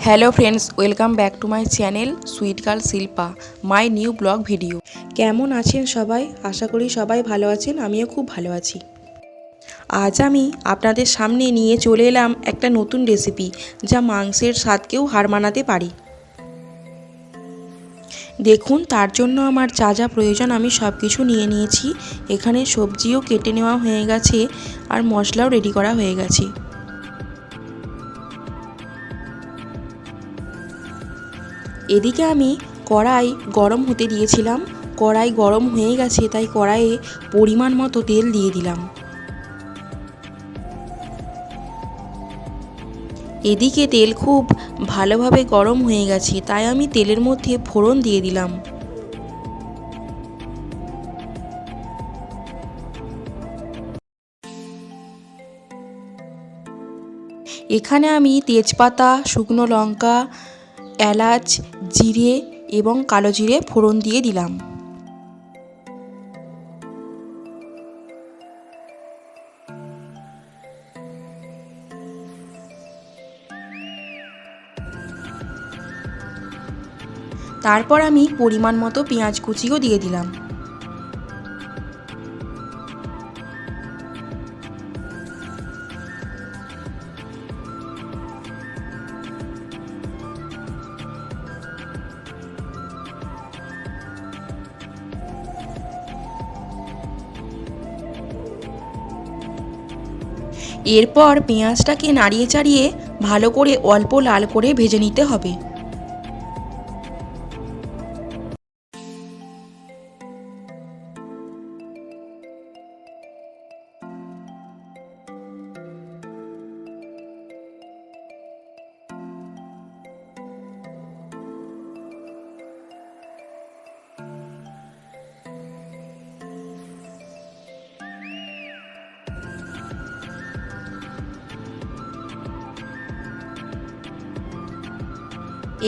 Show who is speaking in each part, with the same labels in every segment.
Speaker 1: Hello friends, welcome back to my channel sweet girl Shilpa my new blog video. কেমন আছেন সবাই? আশা করি সবাই ভালো আছেন, আমিও খুব ভালো আছি। আজ আমি আপনাদের সামনে নিয়ে চলে এলাম একটা নতুন রেসিপি, যা মাংসের স্বাদকেও হার মানাতে পারি। দেখুন, তার জন্য আমার যা যা প্রয়োজন আমি সব কিছু নিয়ে নিয়েছি। এখানে সবজিও কেটে নেওয়া হয়ে গেছে আর মশলাও রেডি করা হয়ে গেছে। এদিকে আমি কড়াই গরম হতে দিয়েছিলাম। কড়াই গরম হয়ে গেছে, তাই কড়াইয়ে পরিমাণ মতো তেল দিয়ে দিলাম। এদিকে তেল খুব ভালোভাবে গরম হয়ে গেছে, তাই আমি তেলের মধ্যে ফোড়ন দিয়ে দিলাম। এখানে আমি তেজপাতা, শুকনো লঙ্কা, এলাচ, জিরে এবং কালো জিরে ফোড়ন দিয়ে দিলাম। তারপর আমি পরিমাণ মতো পেঁয়াজ কুচিও দিয়ে দিলাম। এরপর পেঁয়াজটাকে নাড়িয়ে চাড়িয়ে ভালো করে অল্প লাল করে ভেজে নিতে হবে।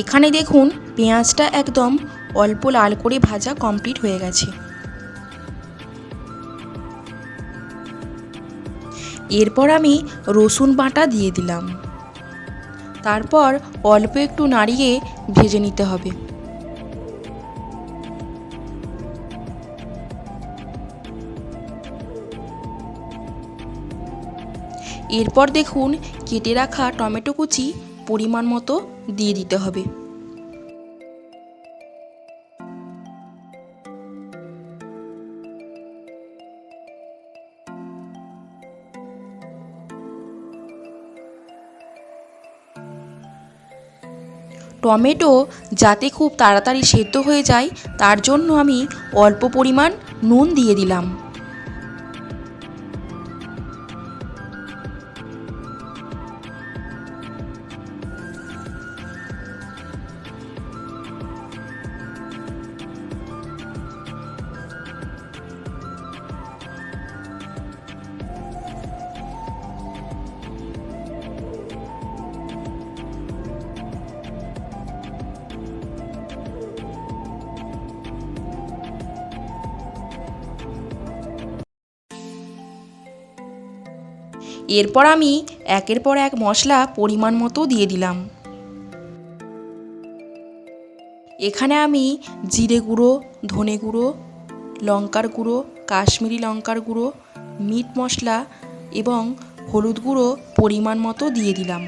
Speaker 1: এখানে দেখুন, পেঁয়াজটা একদম অল্প লাল করে ভাজা কমপ্লিট হয়ে গেছে। এরপর আমি রসুন বাটা দিয়ে দিলাম। তারপর অল্প একটু নাড়িয়ে ভেজে নিতে হবে। এরপর দেখুন, কেটে রাখা টমেটো কুচি পরিমাণ মতো দিয়ে দিতে হবে। টমেটো যাতে খুব তাড়াতাড়ি সেদ্ধ হয়ে যায়, তার জন্য আমি অল্প পরিমাণ নুন দিয়ে দিলাম। এরপর আমি একের পর এক মশলা পরিমাণ মতো দিয়ে দিলাম। এখানে আমি জিরে গুঁড়ো, ধনে গুঁড়ো, লঙ্কার গুঁড়ো, কাশ্মীরি লঙ্কার গুঁড়ো, মিট মশলা এবং হলুদ গুঁড়ো পরিমাণ মতো দিয়ে দিলাম।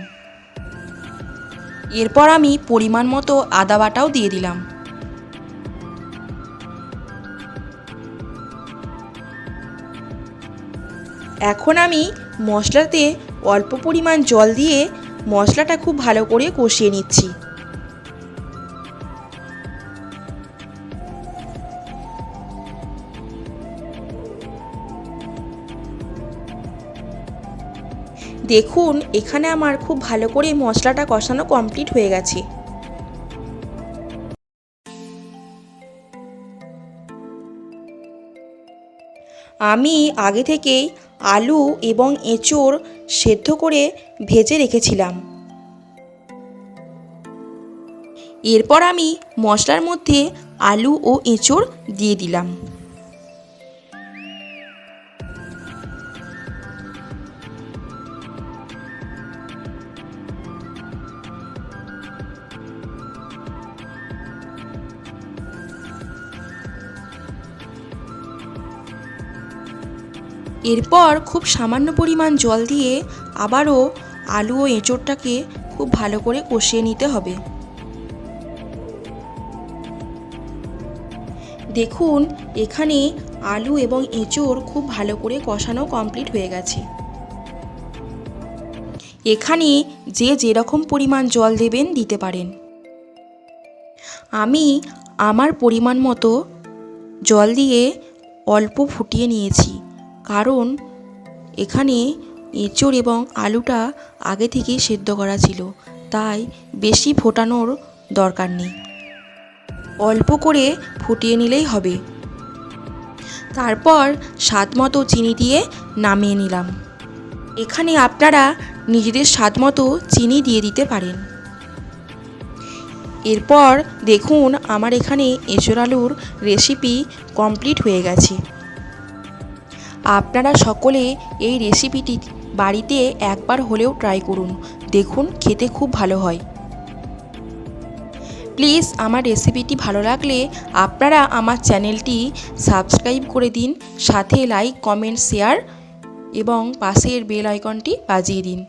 Speaker 1: এরপর আমি পরিমাণ মতো আদা বাটাও দিয়ে দিলাম। এখন আমি মশলাতে অল্প পরিমাণ জল দিয়ে মশলাটা খুব ভালো করে কষিয়ে নিচ্ছি। দেখুন, এখানে আমার খুব ভালো করে মশলাটা কষানো কমপ্লিট হয়ে গেছে। আমি আগে থেকেই আলু এবং এঁচোড় সেদ্ধ করে ভেজে রেখেছিলাম। এরপর আমি মশলার মধ্যে আলু ও এঁচোড় দিয়ে দিলাম। এরপর খুব সামান্য পরিমাণ জল দিয়ে আবারও আলু ও এঁচোড়টাকে খুব ভালো করে কষিয়ে নিতে হবে। দেখুন এখানে আলু এবং এঁচোড় খুব ভালো করে কষানো কমপ্লিট হয়ে গেছে। এখানে যে যেরকম পরিমাণ জল দেবেন দিতে পারেন। আমি আমার পরিমাণ মতো জল দিয়ে অল্প ফুটিয়ে নিয়েছি, কারণ এখানে এঁচোড় এবং আলুটা আগে থেকেই সেদ্ধ করা ছিল, তাই বেশি ফোটানোর দরকার নেই, অল্প করে ফুটিয়ে নিলেই হবে। তারপর স্বাদ মতো চিনি দিয়ে নামিয়ে নিলাম। এখানে আপনারা নিজেদের স্বাদ মতো চিনি দিয়ে দিতে পারেন। এরপর দেখুন আমার এখানে এঁচোড় আলুর রেসিপি কমপ্লিট হয়ে গেছে। আপনারা সকলে এই রেসিপিটি বাড়িতে একবার হলেও ট্রাই করুন, দেখুন খেতে খুব ভালো হয়। প্লিজ আমার রেসিপিটি ভালো লাগলে আপনারা আমার চ্যানেলটি সাবস্ক্রাইব করে দিন, সাথে লাইক, কমেন্ট, শেয়ার এবং পাশের বেল আইকনটি বাজিয়ে দিন।